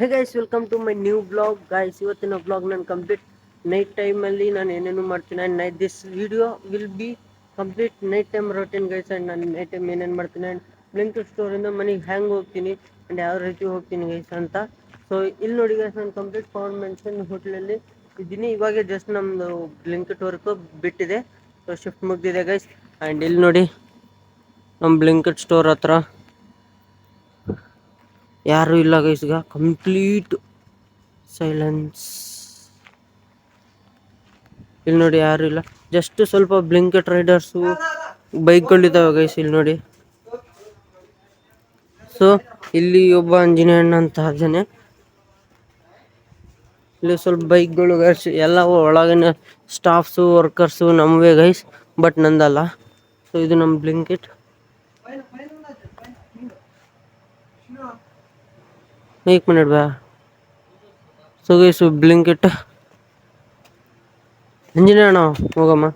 Hey guys, welcome to my new blog. Guys, ಇವತ್ತಿನ blog ನಾನು complete night ಟೈಮಲ್ಲಿ ನಾನು ಏನೇನು ಮಾಡ್ತೀನಿ. And night this video will be complete night time routine guys. And ನಾನು night time ಏನೇನು ಮಾಡ್ತೀನಿ ಆ್ಯಂಡ್ ಬ್ಲಿಂಕಿಟ್ ಸ್ಟೋರಿಂದ ಮನೆಗೆ ಹ್ಯಾಂಗೆ ಹೋಗ್ತೀನಿ ಆ್ಯಂಡ್ ಯಾವ ರೀತಿ ಹೋಗ್ತೀನಿ ಗೈಸ್ ಅಂತ. ಸೊ ಇಲ್ಲಿ ನೋಡಿ ಗೈಸ್, ನಾನು ಕಂಪ್ಲೀಟ್ ಪವನ್ ಮೆನ್ಷನ್ ಹೋಟ್ಲಲ್ಲಿ ಇದ್ದೀನಿ. ಇವಾಗ ಜಸ್ಟ್ ನಮ್ಮದು ಬ್ಲಿಂಕಿಟ್ ವರ್ಕು ಬಿಟ್ಟಿದೆ. ಸೊ ಶಿಫ್ಟ್ ಮುಗಿದಿದೆ ಗೈಸ್. ಆ್ಯಂಡ್ ಇಲ್ಲಿ ನೋಡಿ ನಮ್ಮ ಬ್ಲಿಂಕಿಟ್ ಸ್ಟೋರ್ ಹತ್ರ ಯಾರು ಇಲ್ಲ ಗೈಸ್. ಈಗ ಕಂಪ್ಲೀಟ್ ಸೈಲೆನ್ಸ್. ಇಲ್ಲಿ ನೋಡಿ ಯಾರು ಇಲ್ಲ, ಜಸ್ಟ್ ಸ್ವಲ್ಪ ಬ್ಲಿಂಕಿಟ್ ರೈಡರ್ಸು ಬೈಕ್ಗಳಿದ್ದಾವೆ ಗೈಸ್. ಇಲ್ಲಿ ನೋಡಿ. ಸೊ ಇಲ್ಲಿ ಒಬ್ಬ ಇಂಜಿನಿಯರ್ ಅಂತ ಇದ್ದಾನೆ. ಇಲ್ಲಿ ಸ್ವಲ್ಪ ಬೈಕ್ಗಳು ಗೈಸ್, ಎಲ್ಲ ಒಳಗಿನ ಸ್ಟಾಫ್ಸು ವರ್ಕರ್ಸು ನಮ್ಮವೇ ಗೈಸ್, ಬಟ್ ನಂದಲ್ಲ. ಸೊ ಇದು ನಮ್ಮ ಬ್ಲಿಂಕಿಟ್. एक मिनट बा. ಸೊ ಗೈಸ್, ಬ್ಲಿಂಕಿಟ್ ಇಂಜಿನಿಯರ್ ಅಣ್ಣ ಹೋಗಮ್ಮ.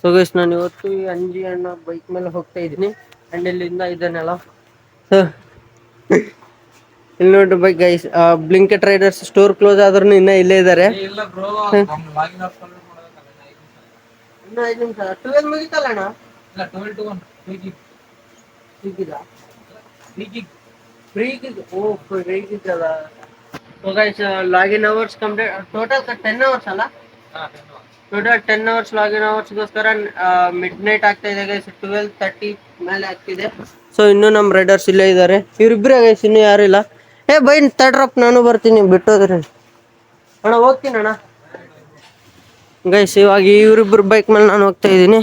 ಸೊ ಗೈಸ್, ನಾನು ಇವತ್ತು ಈ ಅಂಜಿ ಅಣ್ಣ ಬೈಕ್ ಮೇಲೆ ಹೋಗ್ತಾ ಇದ್ದೀನಿ. ಆ್ಯಂಡ್ ಇಲ್ಲಿಂದ ಇದ್ದಾನೆಲ್ಲ. ಸೊ ಇಲ್ಲಿ ನೋಡಿ bike guys, Blinkit Riders store close ಆದ್ರೂ ಇನ್ನೂ ಇಲ್ಲೇ ಇದ್ದಾರೆ. ಇನ್ನೂ 5 ನಿಮಿಷ 12 ಮುಗಿತಲ್ಲ ಅಣ್ಣ. So guys, login hours complete. Total 10 hours ಅಲ್ಲ, ಟೋಟಲ್ 10 ಅವರ್ಸ್ ಲಾಗಿನ್ ಅವರ್ಸ್ಗೋಸ್ಕರ ಮಿಡ್ ನೈಟ್ ಆಗ್ತಾ ಇದೆ ಗೈಸ್. 12:30 ಮೇಲೆ ಆಗ್ತಿದೆ. ಸೊ ಇನ್ನೂ ನಮ್ಮ ರೈಡರ್ಸ್ ಇಲ್ಲೇ ಇದ್ದಾರೆ. ಇವರಿಬ್ಬರೇ ಗೈಸ್, ಇನ್ನೂ ಯಾರು ಇಲ್ಲ. ಬೈ ತಡ್ರಪ್ಪ, ನಾನು ಬರ್ತೀನಿ, ಬಿಟ್ಟೋದ್ರಿ ಅಣ್ಣ. ಹೋಗ್ತೀನಿ ಅಣ್ಣ. ಗೈಸ್, ಇವಾಗ ಇವರಿಬ್ಬರು ಬೈಕ್ ಮೇಲೆ ನಾನು ಹೋಗ್ತಾ ಇದ್ದೀನಿ.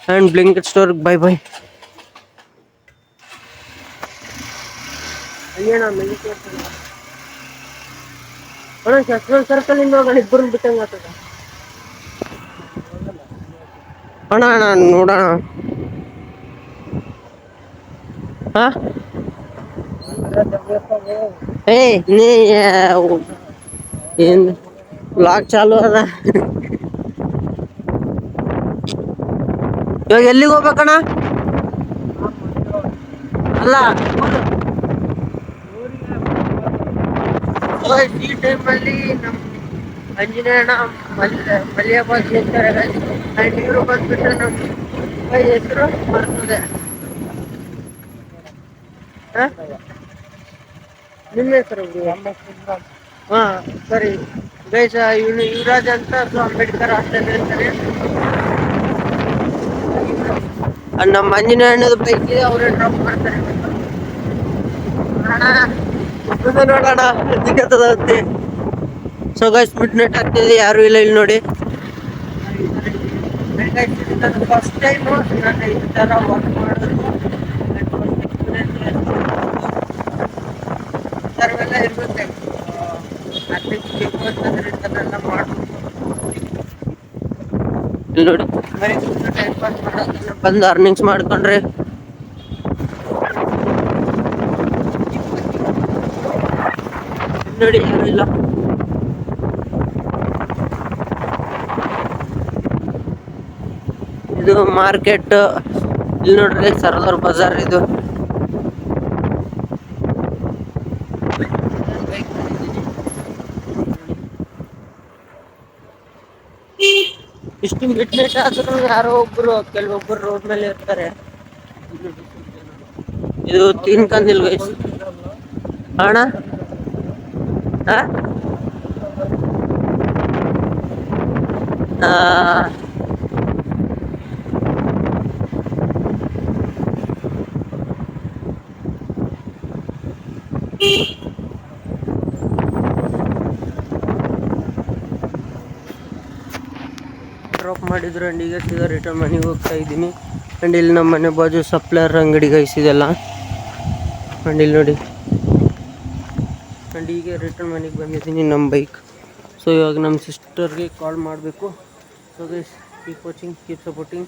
ಆ್ಯಂಡ್ ಬ್ಲಿಂಕಿಟ್ ಸ್ಟೋರ್ಗೆ ಬೈ ಬೈ. ಅಣ್ಣ ಶಸ್ತ್ರ ಸರ್ಕಲ್ ಇಂದ ಹೋಗೋಣ, ಇಬ್ಬರು ಬಿಟ್ಟಂಗೆ ಆಗ್ತದ ಅಣ್ಣ. ನೋಡೋಣ. ಹಾ ನೀ ಏನು ಬ್ಲಾಗ್ ಚಾಲು ಅದ. ಇವಾಗ ಎಲ್ಲಿಗೆ ಹೋಗ್ಬೇಕಣ್ಣ? ಅಲ್ಲ, ಈ ಟೈಮಲ್ಲಿ ನಮ್ಮ ಇಂಜಿನಿಯರ್ ಮಲಿಯಾಬಾದ್ ಹೋಗ್ತಾರೆ. ಆ್ಯಂಡ್ ಇವರು ಬಂದ್ಬಿಟ್ಟು ನಮ್ಮ ಹೆಸರು ಬರ್ತದೆ. ನಿಮ್ಮ ಹೆಸರು? ಹಾಂ ಸರಿ ಗೈಸ್, ಇವನು ಯುವರಾಜ್ ಅಂತ. ಸೊ ಅಂಬೇಡ್ಕರ್ ಹಾಸ್ಟೆಲ್ ಹೇಳ್ತಾರೆ. ನಮ್ಮ ಇಂಜಿನಿಯರ್ ಬೈಕ್ ಇದೆ, ಅವರೇ ಡ್ರಾಪ್ ಮಾಡ್ತಾರೆ. ನೋಡೋಣ ಸಿಗತ್ತದಂತೆ. ಸೊ ಗೈಸ್, ಮಿಡ್ ನೈಟ್ ಆಗ್ತಿದೆ, ಯಾರು ಇಲ್ಲ ಇಲ್ಲಿ ನೋಡಿ. ಫಸ್ಟ್ ಟೈಮು ನಾನು ಈ ಥರ ವರ್ಕ್ ಮಾಡೋದು. ಥರವೆಲ್ಲ ಇರುತ್ತೆ. ಇಲ್ಲಿ ನೋಡಿ, ಟೈಮ್ ಪಾಸ್ ಮಾಡೋದನ್ನ ಬಂದು ಅರ್ನಿಂಗ್ಸ್ ಮಾಡ್ಕೊಂಡ್ರೆ ನೋಡಿ ಯಾರು ಇಲ್ಲ. ಇದು ಮಾರ್ಕೆಟ್. ಇಲ್ಲಿ ನೋಡ್ರಿ, ಸರ್ದಾರ್ ಬಜಾರ್ ಇದು. ಇಷ್ಟು ಮಿಡ್ ನೈಟ್ ಆದ್ರೂ ಯಾರೋ ಒಬ್ರು, ಕೆಲವೊಬ್ಬರು ರೋಡ್ ಮೇಲೆ ಇರ್ತಾರೆ. ಇದು ತಿನ್ಕಂದಿಲ್ ಗೈಸ್ ಅಣ್ಣ. ಡ್ರಾಪ್ ಮಾಡಿದ್ರು. ಆ್ಯಂಡ್ ಈಗ ಸೀದಾ ರಿಟರ್ನ್ ಮನೆಗೆ ಹೋಗ್ತಾ ಇದ್ದೀನಿ. ಆ್ಯಂಡ್ ಇಲ್ಲಿ ನಮ್ಮ ಮನೆ ಬಾಜು ಸಪ್ಲೈಯರ್ ಅಂಗಡಿ ಗೈಸ್ ಇದೆಲ್ಲ. ಆ್ಯಂಡ್ ಇಲ್ಲಿ ನೋಡಿ, ಆ್ಯಂಡ್ ಈಗ ರಿಟರ್ನ್ ಮನೆಗೆ ಬಂದಿದ್ದೀನಿ ನಮ್ಮ ಬೈಕ್. ಸೊ ಇವಾಗ ನಮ್ಮ ಸಿಸ್ಟರ್ಗೆ ಕಾಲ್ ಮಾಡಬೇಕು. So guys, keep watching, keep supporting.